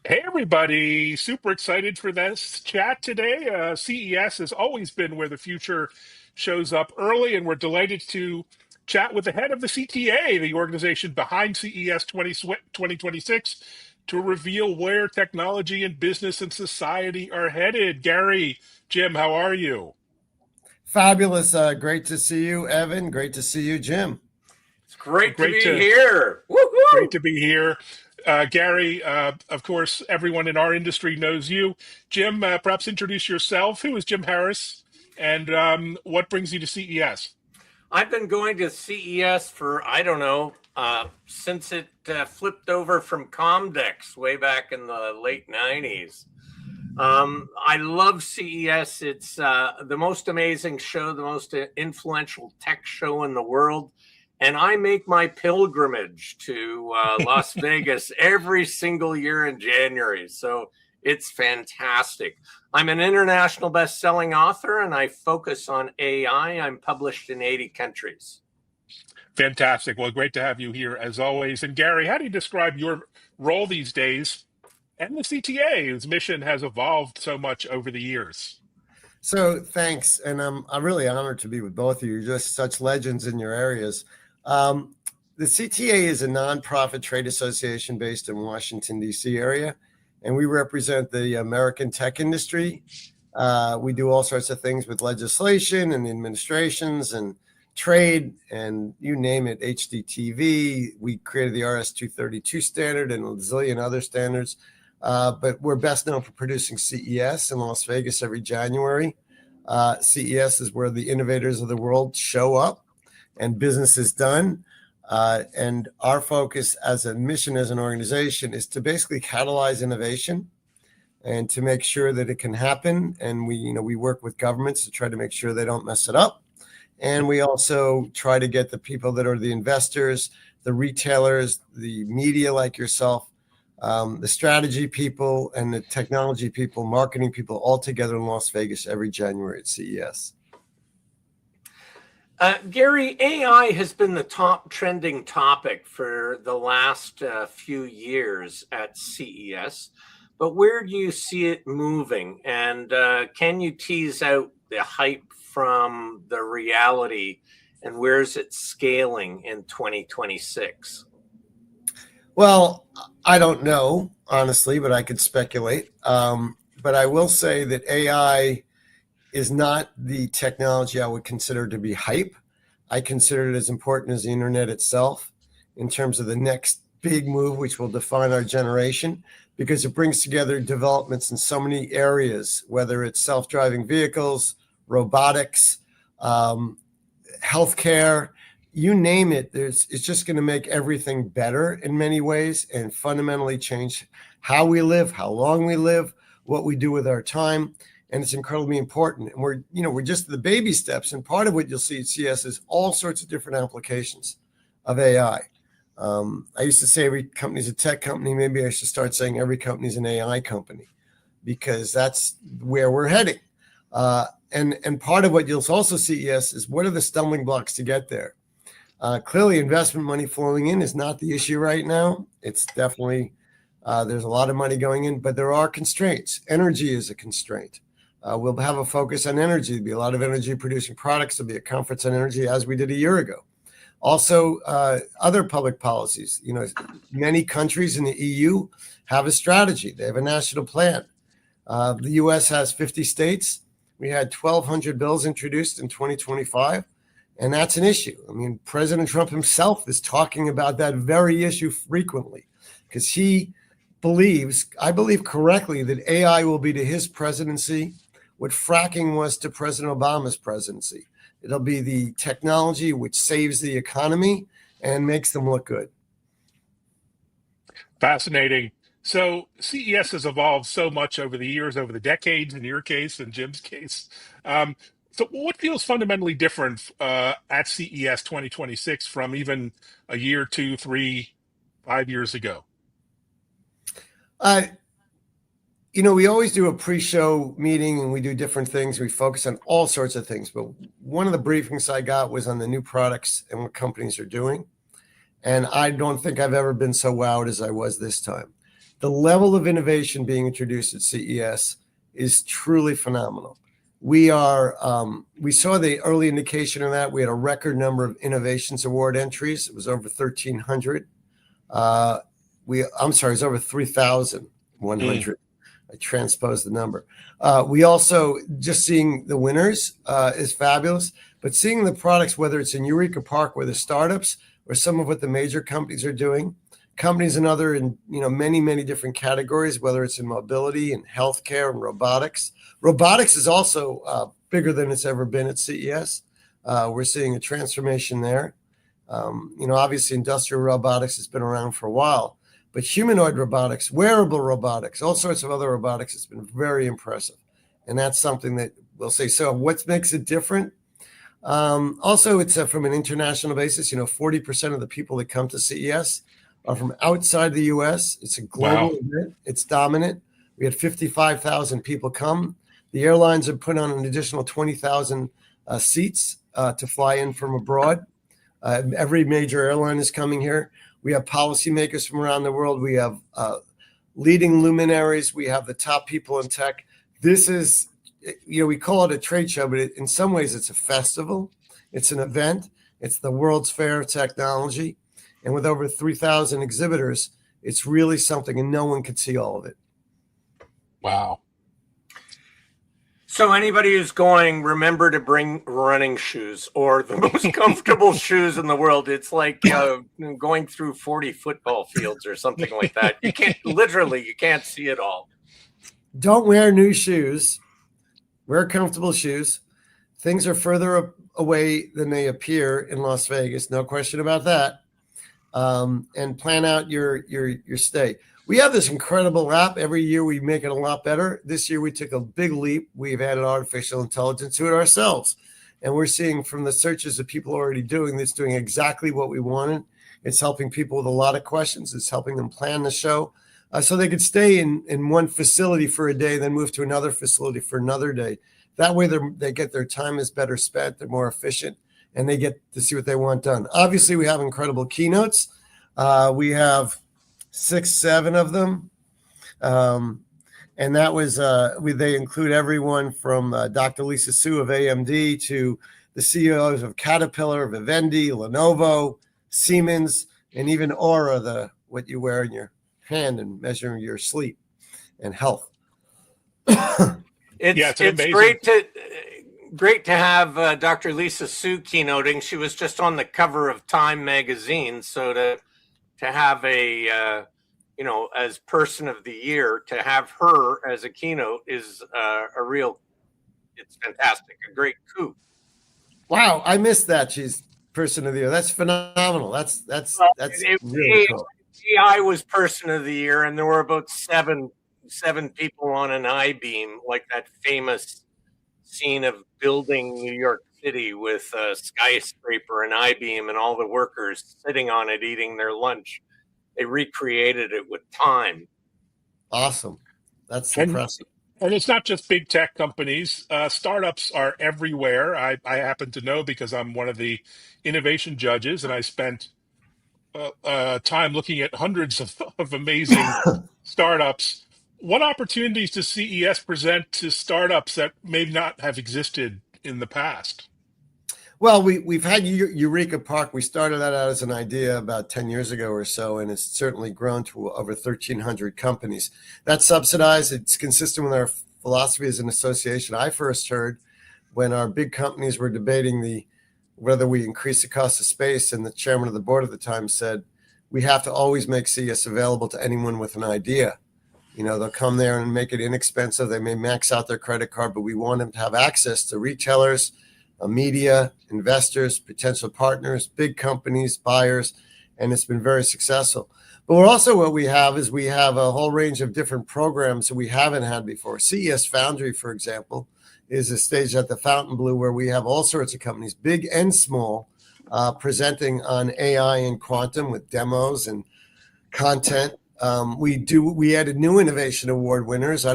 Hey, everybody. Super excited for this chat today. CES has always been where the future shows up early, and we're delighted to chat with the head of the CTA, the organization behind CES 2026, to reveal where technology and business and society are headed. Gary, Jim, how are you? Fabulous. Great to see you, Evan. Great to see you, Jim. It's great to Great be to here. Great Woohoo! to be here. Gary, of course, everyone in our industry knows you. Jim, perhaps introduce yourself. Who is Jim Harris, and what brings you to CES? I've been going to CES for, I don't know, since it flipped over from Comdex way back in the late 90s. I love CES. It's the most amazing show, the most influential tech show in the world. And I make my pilgrimage to Las Vegas every single year in January. So it's fantastic. I'm an international best-selling author, and I focus on AI. I'm published in 80 countries. Fantastic. Well, great to have you here as always. And Gary, how do you describe your role these days and the CTA, whose mission has evolved so much over the years? So thanks. And I'm really honored to be with both of you. You're just such legends in your areas. The CTA is a nonprofit trade association based in Washington, D.C. area, and we represent the American tech industry. We do all sorts of things with legislation and administrations and trade and you name it, HDTV. We created the RS-232 standard and a zillion other standards. But we're best known for producing CES in Las Vegas every January. CES is where the innovators of the world show up and business is done. And our focus as a mission, as an organization, is to basically catalyze innovation and to make sure that it can happen. And we work with governments to try to make sure they don't mess it up. And we also try to get the people that are the investors, the retailers, the media like yourself, the strategy people and the technology people, marketing people all together in Las Vegas every January at CES. Gary, AI has been the top trending topic for the last few years at CES, but where do you see it moving? And can you tease out the hype from the reality, and where's it scaling in 2026? Well, I don't know, honestly, but I could speculate. But I will say that AI is not the technology I would consider to be hype. I consider it as important as the internet itself in terms of the next big move, which will define our generation, because it brings together developments in so many areas, whether it's self-driving vehicles, robotics, healthcare, you name it. It's just going to make everything better in many ways and fundamentally change how we live, how long we live, what we do with our time. And it's incredibly important. And we're just the baby steps. And part of what you'll see at CES is all sorts of different applications of AI. I used to say every company's a tech company. Maybe I should start saying every company's an AI company, because that's where we're heading. And part of what you'll also see, CES, is what are the stumbling blocks to get there? Clearly, investment money flowing in is not the issue right now. It's definitely, there's a lot of money going in, but there are constraints. Energy is a constraint. We'll have a focus on energy. There'll be a lot of energy producing products. There'll be a conference on energy, as we did a year ago. Also, other public policies. Many countries in the EU have a strategy. They have a national plan. The US has 50 states. We had 1,200 bills introduced in 2025. And that's an issue. I mean, President Trump himself is talking about that very issue frequently, because he believes, I believe correctly, that AI will be to his presidency what fracking was to President Obama's presidency. It'll be the technology which saves the economy and makes them look good. Fascinating. So CES has evolved so much over the years, over the decades, in your case and Jim's case. So what feels fundamentally different at CES 2026 from even a year, 2, 3, 5 years ago? We always do a pre-show meeting and we do different things. We focus on all sorts of things. But one of the briefings I got was on the new products and what companies are doing. And I don't think I've ever been so wowed as I was this time. The level of innovation being introduced at CES is truly phenomenal. We saw the early indication of that. We had a record number of innovations award entries. It was over 1,300. I'm sorry, it's over 3,100. I transposed the number. We also, just seeing the winners is fabulous, but seeing the products, whether it's in Eureka Park, where the startups or some of what the major companies are doing, companies and other in many, many different categories, whether it's in mobility and healthcare and robotics. Robotics is also bigger than it's ever been at CES. We're seeing a transformation there. Obviously industrial robotics has been around for a while, but humanoid robotics, wearable robotics, all sorts of other robotics, it's been very impressive. And that's something that we'll say. So what makes it different? Also, it's from an international basis. 40% of the people that come to CES are from outside the US. It's a global event. It's dominant. We had 55,000 people come. The airlines have put on an additional 20,000 seats to fly in from abroad. Every major airline is coming here. We have policymakers from around the world. We have leading luminaries. We have the top people in tech. This is, we call it a trade show, but in some ways it's a festival. It's an event. It's the World's Fair of Technology. And with over 3,000 exhibitors, it's really something, and no one could see all of it. Wow. So anybody who's going, remember to bring running shoes or the most comfortable shoes in the world. It's like going through 40 football fields or something like that. You can't see it all. Don't wear new shoes. Wear comfortable shoes. Things are further away than they appear in Las Vegas. No question about that. And plan out your stay. We have this incredible app. Every year we make it a lot better. This year we took a big leap. We've added artificial intelligence to it ourselves. And we're seeing from the searches that people are already doing, it's doing exactly what we wanted. It's helping people with a lot of questions. It's helping them plan the show. So they could stay in one facility for a day, then move to another facility for another day. That way they get their time is better spent. They're more efficient, and they get to see what they want done. Obviously, we have incredible keynotes. We have 6, 7 of them. And that was, they include everyone from Dr. Lisa Su of AMD to the CEOs of Caterpillar, Vivendi, Lenovo, Siemens, and even Aura, what you wear in your hand and measuring your sleep and health. It's great to have Dr. Lisa Su keynoting. She was just on the cover of Time magazine. So to have as person of the year, to have her as a keynote is it's fantastic. A great coup. Wow. I missed that. She's person of the year. That's phenomenal. That's really cool. AI was person of the year, and there were about seven people on an I-beam, like that famous scene of building New York City with a skyscraper and I-beam and all the workers sitting on it eating their lunch. They recreated it with time. Awesome. That's impressive. And it's not just big tech companies. Startups are everywhere. I happen to know because I'm one of the innovation judges, and I spent time looking at hundreds of amazing startups. What opportunities does CES present to startups that may not have existed in the past? Well, we've had Eureka Park. We started that out as an idea about 10 years ago or so, and it's certainly grown to over 1,300 companies. That's subsidized. It's consistent with our philosophy as an association. I first heard when our big companies were debating whether we increase the cost of space, and the chairman of the board at the time said, we have to always make CES available to anyone with an idea. They'll come there and make it inexpensive. They may max out their credit card, but we want them to have access to retailers, media, investors, potential partners, big companies, buyers, and it's been very successful. But what we have a whole range of different programs that we haven't had before. CES Foundry, for example, is a stage at the Fontainebleau where we have all sorts of companies, big and small, presenting on AI and quantum with demos and content. We added new innovation award winners.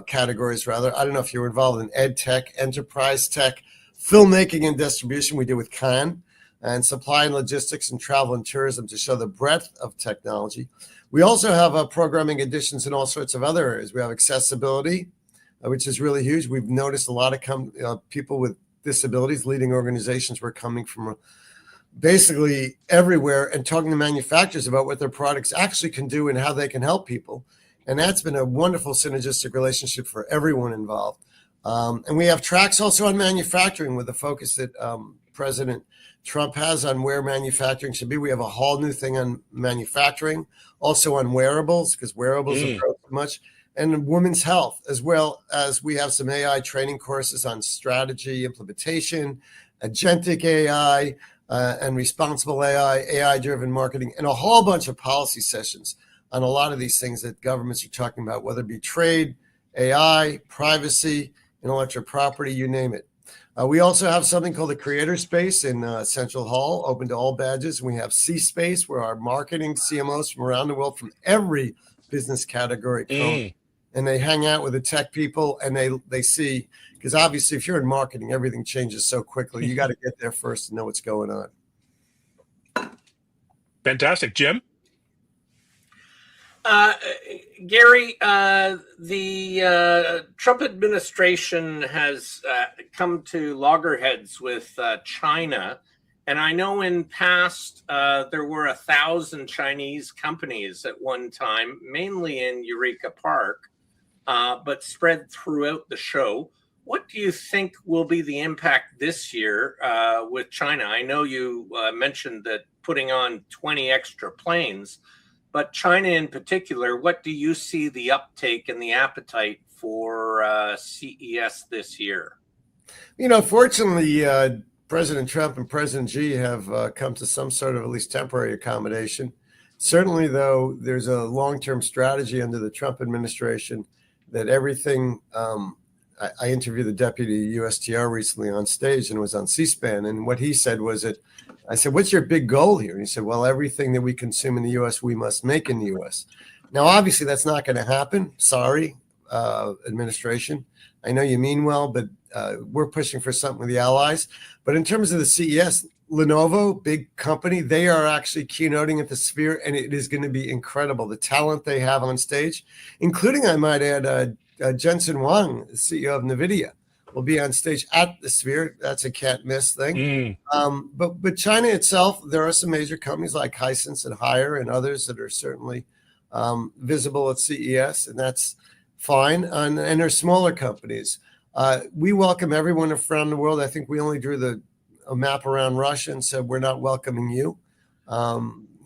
Categories rather. I don't know if you're involved in ed tech, enterprise tech, filmmaking and distribution. We did with Cannes, and supply and logistics and travel and tourism to show the breadth of technology. We also have programming additions in all sorts of other areas. We have accessibility, which is really huge. We've noticed a lot of people with disabilities, leading organizations were coming from basically everywhere and talking to manufacturers about what their products actually can do and how they can help people. And that's been a wonderful synergistic relationship for everyone involved. And we have tracks also on manufacturing with the focus that President Trump has on where manufacturing should be. We have a whole new thing on manufacturing, also on wearables, because wearables have grown so much, and women's health, as well as we have some AI training courses on strategy, implementation, agentic AI, and responsible AI, AI-driven marketing, and a whole bunch of policy sessions on a lot of these things that governments are talking about, whether it be trade, AI, privacy, intellectual property, you name it. We also have something called the Creator Space in Central Hall, open to all badges. We have C Space, where our marketing CMOs from around the world, from every business category, come and they hang out with the tech people, and they see, because obviously if you're in marketing, everything changes so quickly. You got to get there first to know what's going on. Fantastic. Jim? Gary, the Trump administration has come to loggerheads with China. And I know in past, there were 1,000 Chinese companies at one time, mainly in Eureka Park, but spread throughout the show. What do you think will be the impact this year with China? I know you mentioned that putting on 20 extra planes, but China in particular, what do you see the uptake and the appetite for CES this year? Fortunately, President Trump and President Xi have come to some sort of at least temporary accommodation. Certainly, though, there's a long-term strategy under the Trump administration that everything. I interviewed the deputy USTR recently on stage, and it was on C-SPAN. And what he said was that, I said, what's your big goal here? And he said, well, everything that we consume in the U.S., we must make in the U.S. Now, obviously, that's not going to happen. Sorry, administration. I know you mean well, but we're pushing for something with the allies. But in terms of the CES, Lenovo, big company, they are actually keynoting at the Sphere, and it is going to be incredible. The talent they have on stage, including, I might add, Jensen Huang, the CEO of NVIDIA, will be on stage at the Sphere. That's a can't miss thing. But China itself, there are some major companies like Hisense and Haier and others that are certainly visible at CES, and that's fine. And there's smaller companies. We welcome everyone from the world. I think we only drew a map around Russia and said we're not welcoming you.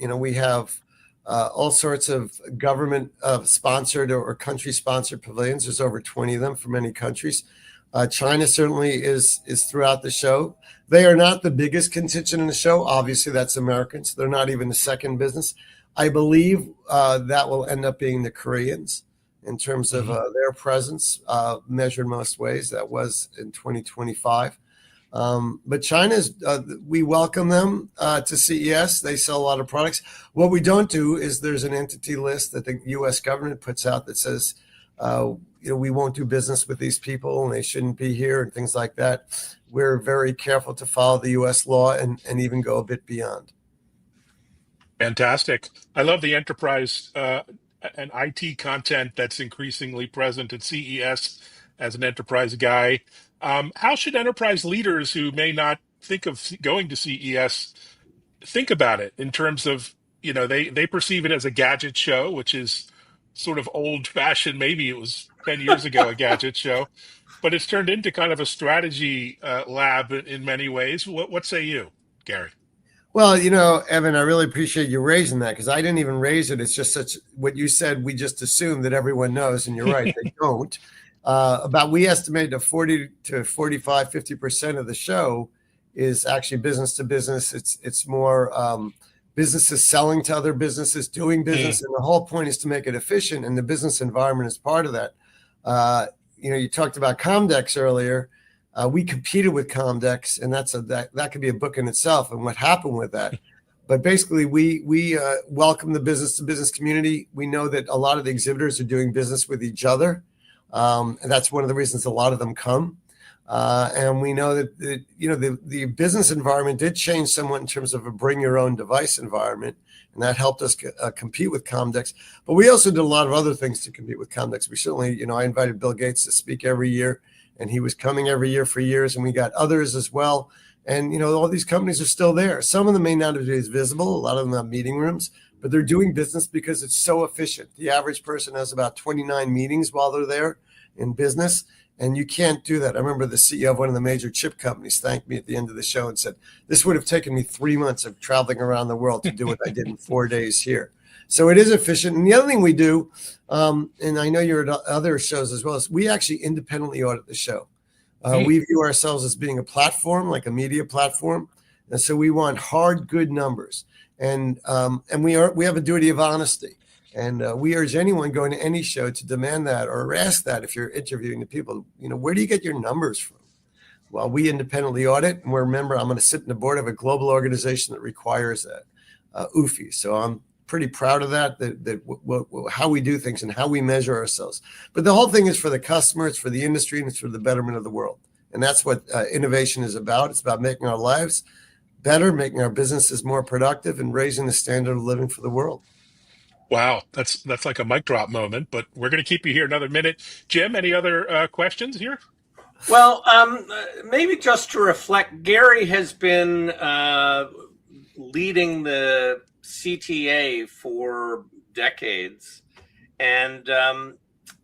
We have all sorts of government sponsored or country sponsored pavilions. There's over 20 of them for many countries. China certainly is throughout the show. They are not the biggest contingent in the show. Obviously, that's Americans. They're not even the second business. I believe that will end up being the Koreans in terms of their presence, measured most ways. That was in 2025. But China's, we welcome them to CES. They sell a lot of products. What we don't do is there's an entity list that the U.S. government puts out that says, we won't do business with these people and they shouldn't be here and things like that. We're very careful to follow the U.S. law and even go a bit beyond. Fantastic. I love the enterprise and IT content that's increasingly present at CES as an enterprise guy. How should enterprise leaders who may not think of going to CES think about it in terms of, they perceive it as a gadget show, which is sort of old fashioned. Maybe it was 10 years ago, a gadget show, but it's turned into kind of a strategy lab in many ways. What say you, Gary? Well, Evan, I really appreciate you raising that because I didn't even raise it. It's just what you said. We just assume that everyone knows, and you're right, they don't. We estimate that 40 to 45, 50% of the show is actually business to business. It's more businesses selling to other businesses, doing business, and the whole point is to make it efficient. And the business environment is part of that. You talked about Comdex earlier. We competed with Comdex, and that could be a book in itself and what happened with that. But basically, we welcome the business to business community. We know that a lot of the exhibitors are doing business with each other. And that's one of the reasons a lot of them come. And we know that the business environment did change somewhat in terms of a bring your own device environment, and that helped us compete with Comdex. But we also did a lot of other things to compete with Comdex. We certainly, I invited Bill Gates to speak every year, and he was coming every year for years, and we got others as well. And all these companies are still there. Some of them may not be as visible. A lot of them have meeting rooms, but they're doing business because it's so efficient. The average person has about 29 meetings while they're there in business. And you can't do that. I remember the CEO of one of the major chip companies thanked me at the end of the show and said, this would have taken me 3 months of traveling around the world to do what I did in 4 days here. So it is efficient. And the other thing we do, and I know you're at other shows as well, is we actually independently audit the show. We view ourselves as being a platform, like a media platform. And so we want hard, good numbers. And we have a duty of honesty. And we urge anyone going to any show to demand that or ask that if you're interviewing the people, where do you get your numbers from? Well, we independently audit, and remember, I'm going to sit in the board of a global organization that requires that, UFI. So I'm pretty proud of that how we do things and how we measure ourselves. But the whole thing is for the customer, it's for the industry, and it's for the betterment of the world. And that's what innovation is about. It's about making our lives better, making our businesses more productive, and raising the standard of living for the world. Wow, that's like a mic drop moment, but we're going to keep you here another minute. Jim, any other questions here? Well, maybe just to reflect, Gary has been leading the CTA for decades. And,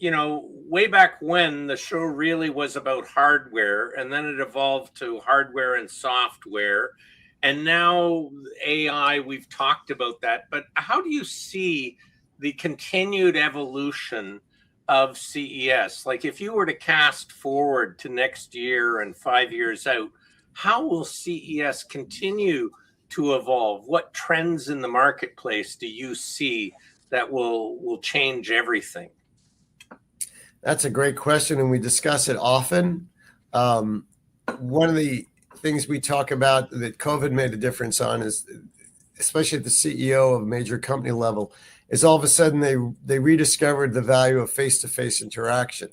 way back when the show really was about hardware, and then it evolved to hardware and software. And now AI, we've talked about that. But how do you see the continued evolution of CES? Like if you were to cast forward to next year and 5 years out, how will CES continue to evolve? What trends in the marketplace do you see that will change everything? That's a great question, and we discuss it often. One of the things we talk about that COVID made a difference on is, especially at the CEO of a major company level, is all of a sudden they rediscovered the value of face-to-face interaction.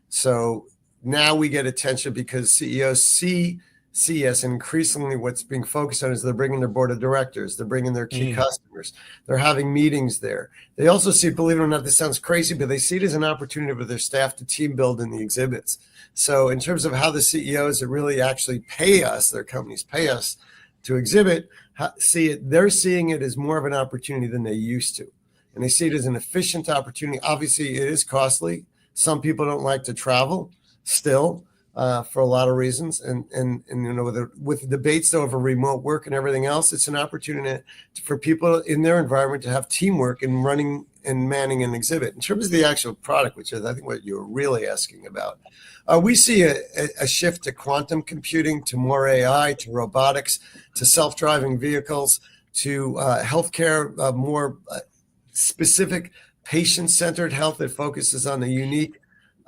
So now we get attention because CEOs see CES, and increasingly what's being focused on is they're bringing their board of directors, they're bringing their key customers, they're having meetings there. They also see, believe it or not, this sounds crazy, but they see it as an opportunity for their staff to team build in the exhibits. So in terms of how the CEOs that really actually pay us, their companies pay us to exhibit, see it, they're seeing it as more of an opportunity than they used to. And they see it as an efficient opportunity. Obviously, it is costly. Some people don't like to travel still for a lot of reasons. And with the debates over remote work and everything else, it's an opportunity for people in their environment to have teamwork in running and manning an exhibit. In terms of the actual product, which is I think what you're really asking about, we see a shift to quantum computing, to more AI, to robotics, to self-driving vehicles, to healthcare, more specific patient-centered health that focuses on the unique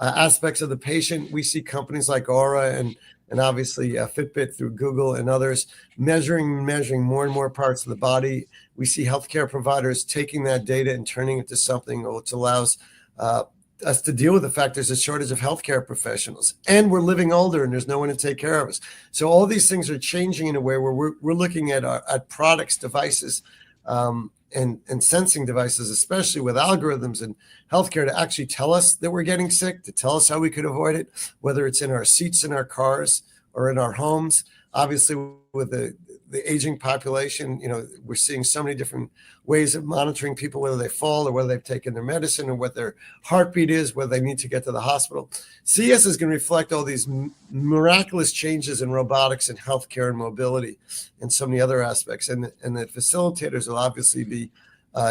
aspects of the patient. We see companies like Aura and obviously Fitbit through Google and others measuring more and more parts of the body. We see healthcare providers taking that data and turning it to something which allows us to deal with the fact there's a shortage of healthcare professionals, and we're living older and there's no one to take care of us. So all these things are changing in a way where we're looking at products, devices, and sensing devices, especially with algorithms and healthcare, to actually tell us that we're getting sick, to tell us how we could avoid it, whether it's in our seats in our cars or in our homes. Obviously, with the aging population, we're seeing so many different ways of monitoring people, whether they fall or whether they've taken their medicine or what their heartbeat is, whether they need to get to the hospital. CES is going to reflect all these miraculous changes in robotics and healthcare and mobility and so many other aspects. And the facilitators will obviously be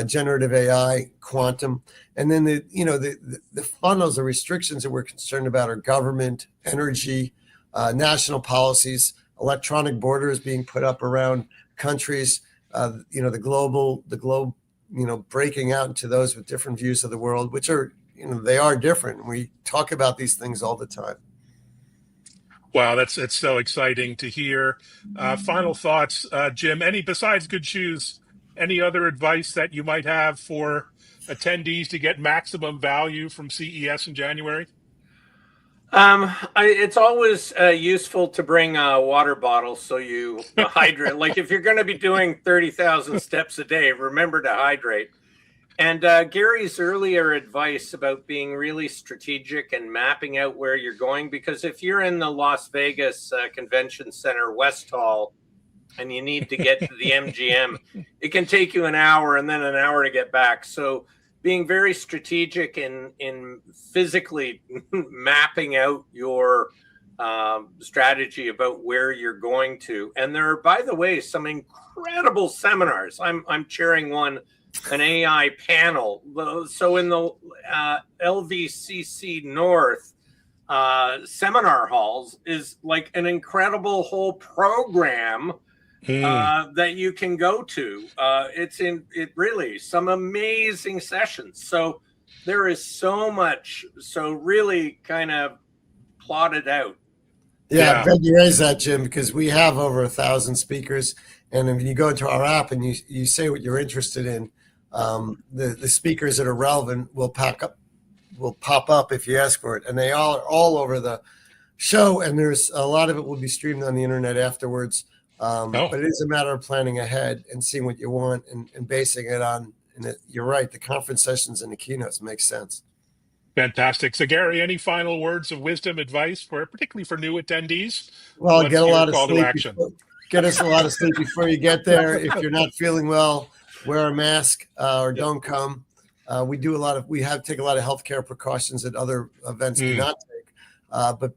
generative AI, quantum, and then the funnels, the restrictions that we're concerned about are government, energy, national policies, electronic borders being put up around countries, the globe, breaking out into those with different views of the world, which are, they are different. We talk about these things all the time. Wow, it's so exciting to hear. Final thoughts, Jim, besides good shoes, any other advice that you might have for attendees to get maximum value from CES in January? It's always useful to bring a water bottle so you hydrate. Like if you're going to be doing 30,000 steps a day, remember to hydrate. And Gary's earlier advice about being really strategic and mapping out where you're going, because if you're in the Las Vegas Convention Center West Hall and you need to get to the MGM, it can take you an hour and then an hour to get back. So being very strategic in physically mapping out your strategy about where you're going to. And there are, by the way, some incredible seminars. I'm chairing one, an AI panel. So in the LVCC North seminar halls is like an incredible whole program that you can go to. It really some amazing sessions. So there is so much. So really kind of plot it out. Yeah, I'm glad you raised that, Jim, because we have over 1,000 speakers. And if you go into our app and you say what you're interested in, the speakers that are relevant will pop up if you ask for it. And they are all over the show. And there's a lot of it will be streamed on the internet afterwards. But it is a matter of planning ahead and seeing what you want and basing it on. And you're right, the conference sessions and the keynotes make sense. Fantastic. So, Gary, any final words of wisdom, advice particularly for new attendees? Well, get a lot of call to sleep. action? Get us a lot of sleep before you get there. If you're not feeling well, wear a mask or don't come. We take a lot of healthcare precautions that other events do not take. But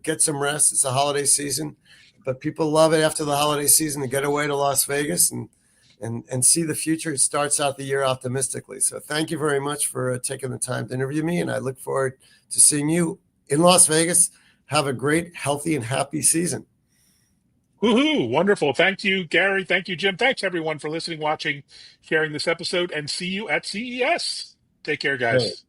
get some rest. It's a holiday season, but people love it after the holiday season to get away to Las Vegas and see the future. It starts out the year optimistically. So thank you very much for taking the time to interview me, and I look forward to seeing you in Las Vegas. Have a great, healthy, and happy season. Woohoo! Wonderful. Thank you, Gary. Thank you, Jim. Thanks, everyone, for listening, watching, sharing this episode, and see you at CES. Take care, guys. Great.